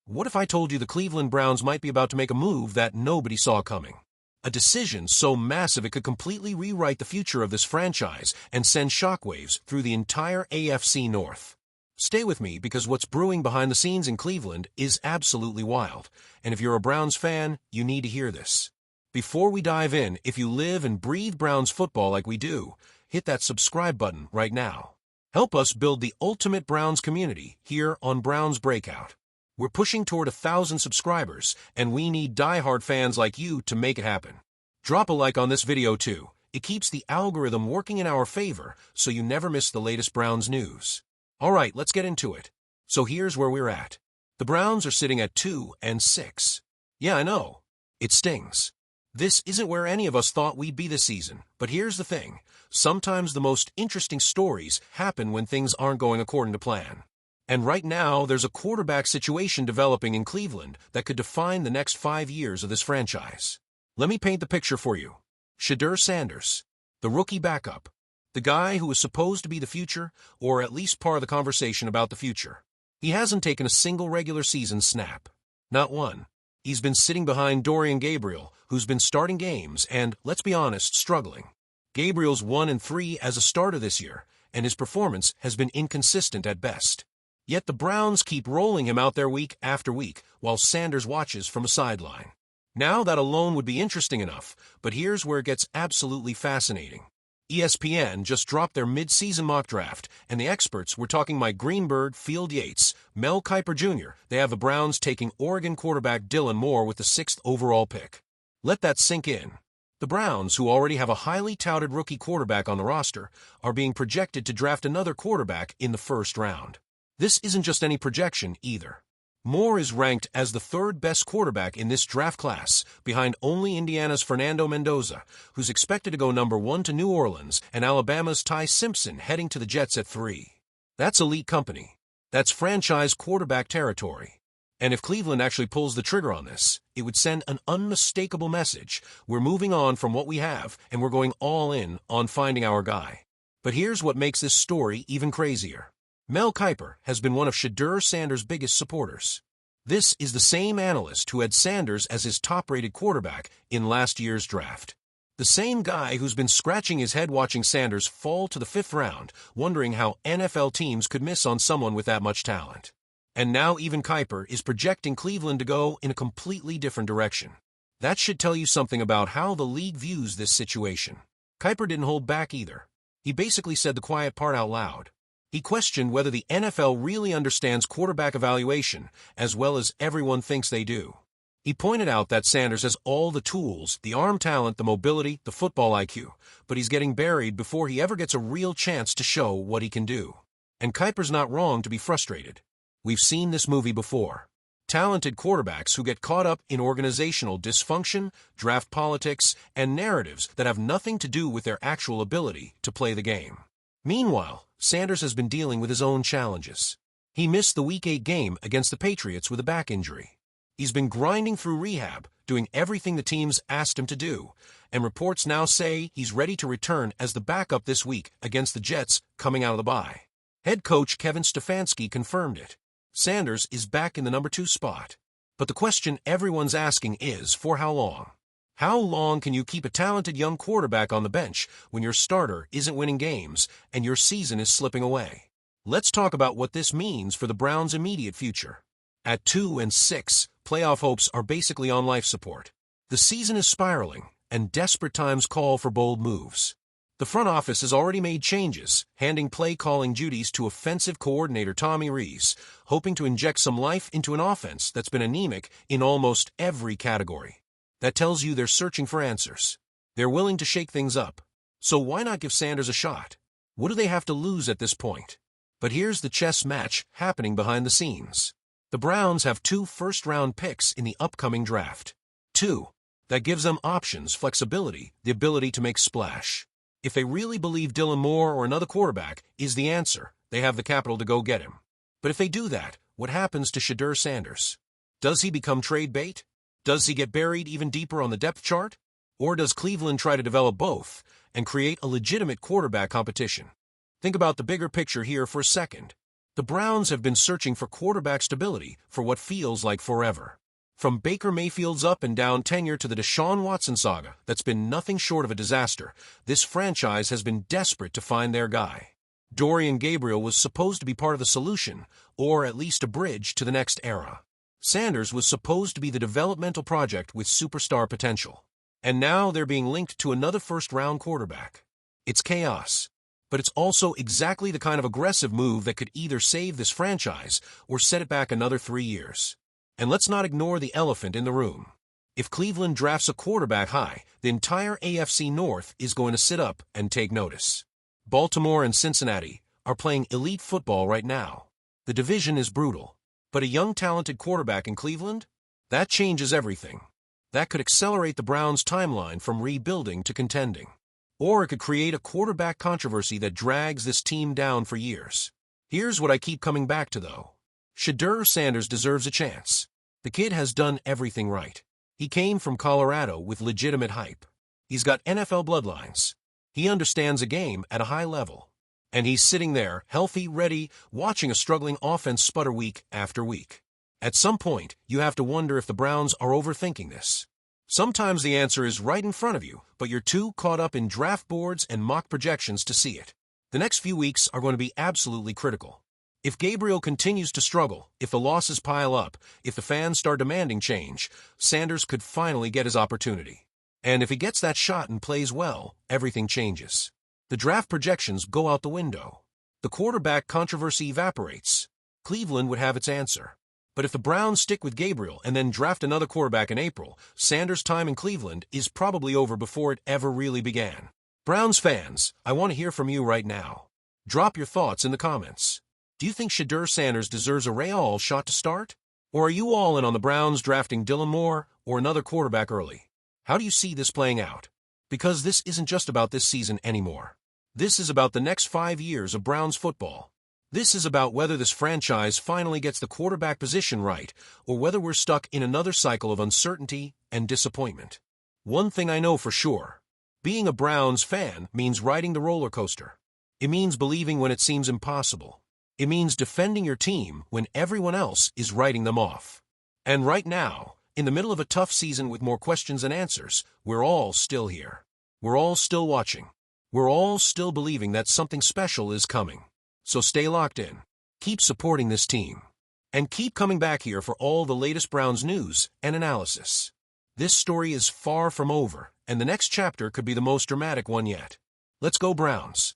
What if I told you the Cleveland Browns might be about to make a move that nobody saw coming? A decision so massive it could completely rewrite the future of this franchise and send shockwaves through the entire AFC North. Stay with me because what's brewing behind the scenes in Cleveland is absolutely wild, and if you're a Browns fan, you need to hear this. Before we dive in, if you live and breathe Browns football like we do, hit that subscribe button right now. Help us build the ultimate Browns community here on Browns Breakout. We're pushing toward 1,000 subscribers, and we need diehard fans like you to make it happen. Drop a like on this video too. It keeps the algorithm working in our favor so you never miss the latest Browns news. Alright, let's get into it. So here's where we're at. The Browns are sitting at 2-6. Yeah, I know. It stings. This isn't where any of us thought we'd be this season, but here's the thing. Sometimes the most interesting stories happen when things aren't going according to plan. And right now, there's a quarterback situation developing in Cleveland that could define the next 5 years of this franchise. Let me paint the picture for you. Shedeur Sanders, the rookie backup, the guy who is supposed to be the future, or at least part of the conversation about the future. He hasn't taken a single regular season snap. Not one. He's been sitting behind Dorian Gabriel, who's been starting games and, let's be honest, struggling. Gabriel's 1-3 as a starter this year, and his performance has been inconsistent at best. Yet the Browns keep rolling him out there week after week, while Sanders watches from a sideline. Now that alone would be interesting enough, but here's where it gets absolutely fascinating. ESPN just dropped their mid-season mock draft, and the experts were talking Mike Greenberg, Field Yates, Mel Kiper Jr. They have the Browns taking Oregon quarterback Dylan Moore with the 6th overall pick. Let that sink in. The Browns, who already have a highly touted rookie quarterback on the roster, are being projected to draft another quarterback in the first round. This isn't just any projection either. Moore is ranked as the 3rd best quarterback in this draft class, behind only Indiana's Fernando Mendoza, who's expected to go number 1 to New Orleans, and Alabama's Ty Simpson heading to the Jets at 3. That's elite company. That's franchise quarterback territory. And if Cleveland actually pulls the trigger on this, it would send an unmistakable message. We're moving on from what we have, and we're going all in on finding our guy. But here's what makes this story even crazier. Mel Kiper has been one of Shedeur Sanders' biggest supporters. This is the same analyst who had Sanders as his top-rated quarterback in last year's draft. The same guy who's been scratching his head watching Sanders fall to the 5th round, wondering how NFL teams could miss on someone with that much talent. And now even Kiper is projecting Cleveland to go in a completely different direction. That should tell you something about how the league views this situation. Kiper didn't hold back either. He basically said the quiet part out loud. He questioned whether the NFL really understands quarterback evaluation as well as everyone thinks they do. He pointed out that Sanders has all the tools, the arm talent, the mobility, the football IQ, but he's getting buried before he ever gets a real chance to show what he can do. And Kiper's not wrong to be frustrated. We've seen this movie before. Talented quarterbacks who get caught up in organizational dysfunction, draft politics, and narratives that have nothing to do with their actual ability to play the game. Meanwhile, Sanders has been dealing with his own challenges. He missed the Week 8 game against the Patriots with a back injury. He's been grinding through rehab, doing everything the teams asked him to do, and reports now say he's ready to return as the backup this week against the Jets coming out of the bye. Head coach Kevin Stefanski confirmed it. Sanders is back in the number 2 spot. But the question everyone's asking is, for how long? How long can you keep a talented young quarterback on the bench when your starter isn't winning games and your season is slipping away? Let's talk about what this means for the Browns' immediate future. At 2-6, playoff hopes are basically on life support. The season is spiraling, and desperate times call for bold moves. The front office has already made changes, handing play-calling duties to offensive coordinator Tommy Rees, hoping to inject some life into an offense that's been anemic in almost every category. That tells you they're searching for answers. They're willing to shake things up. So why not give Sanders a shot? What do they have to lose at this point? But here's the chess match happening behind the scenes. The Browns have 2 first-round picks in the upcoming draft. 2. That gives them options, flexibility, the ability to make splash. If they really believe Dylan Moore or another quarterback is the answer, they have the capital to go get him. But if they do that, what happens to Shedeur Sanders? Does he become trade bait? Does he get buried even deeper on the depth chart? Or does Cleveland try to develop both and create a legitimate quarterback competition? Think about the bigger picture here for a second. The Browns have been searching for quarterback stability for what feels like forever. From Baker Mayfield's up and down tenure to the Deshaun Watson saga that's been nothing short of a disaster, this franchise has been desperate to find their guy. Dorian Gabriel was supposed to be part of the solution, or at least a bridge to the next era. Sanders was supposed to be the developmental project with superstar potential. And now they're being linked to another first-round quarterback. It's chaos, but it's also exactly the kind of aggressive move that could either save this franchise or set it back another 3 years. And let's not ignore the elephant in the room. If Cleveland drafts a quarterback high, the entire AFC North is going to sit up and take notice. Baltimore and Cincinnati are playing elite football right now. The division is brutal, but a young talented quarterback in Cleveland? That changes everything. That could accelerate the Browns' timeline from rebuilding to contending. Or it could create a quarterback controversy that drags this team down for years. Here's what I keep coming back to, though. Shedeur Sanders deserves a chance. The kid has done everything right. He came from Colorado with legitimate hype. He's got NFL bloodlines. He understands a game at a high level. And he's sitting there, healthy, ready, watching a struggling offense sputter week after week. At some point, you have to wonder if the Browns are overthinking this. Sometimes the answer is right in front of you, but you're too caught up in draft boards and mock projections to see it. The next few weeks are going to be absolutely critical. If Gabriel continues to struggle, if the losses pile up, if the fans start demanding change, Sanders could finally get his opportunity. And if he gets that shot and plays well, everything changes. The draft projections go out the window. The quarterback controversy evaporates. Cleveland would have its answer. But if the Browns stick with Gabriel and then draft another quarterback in April, Sanders' time in Cleveland is probably over before it ever really began. Browns fans, I want to hear from you right now. Drop your thoughts in the comments. Do you think Shedeur Sanders deserves a real shot to start? Or are you all in on the Browns drafting Dylan Moore or another quarterback early? How do you see this playing out? Because this isn't just about this season anymore. This is about the next 5 years of Browns football. This is about whether this franchise finally gets the quarterback position right or whether we're stuck in another cycle of uncertainty and disappointment. One thing I know for sure. Being a Browns fan means riding the roller coaster. It means believing when it seems impossible. It means defending your team when everyone else is writing them off. And right now, in the middle of a tough season with more questions than answers, we're all still here. We're all still watching. We're all still believing that something special is coming. So stay locked in. Keep supporting this team. And keep coming back here for all the latest Browns news and analysis. This story is far from over, and the next chapter could be the most dramatic one yet. Let's go Browns.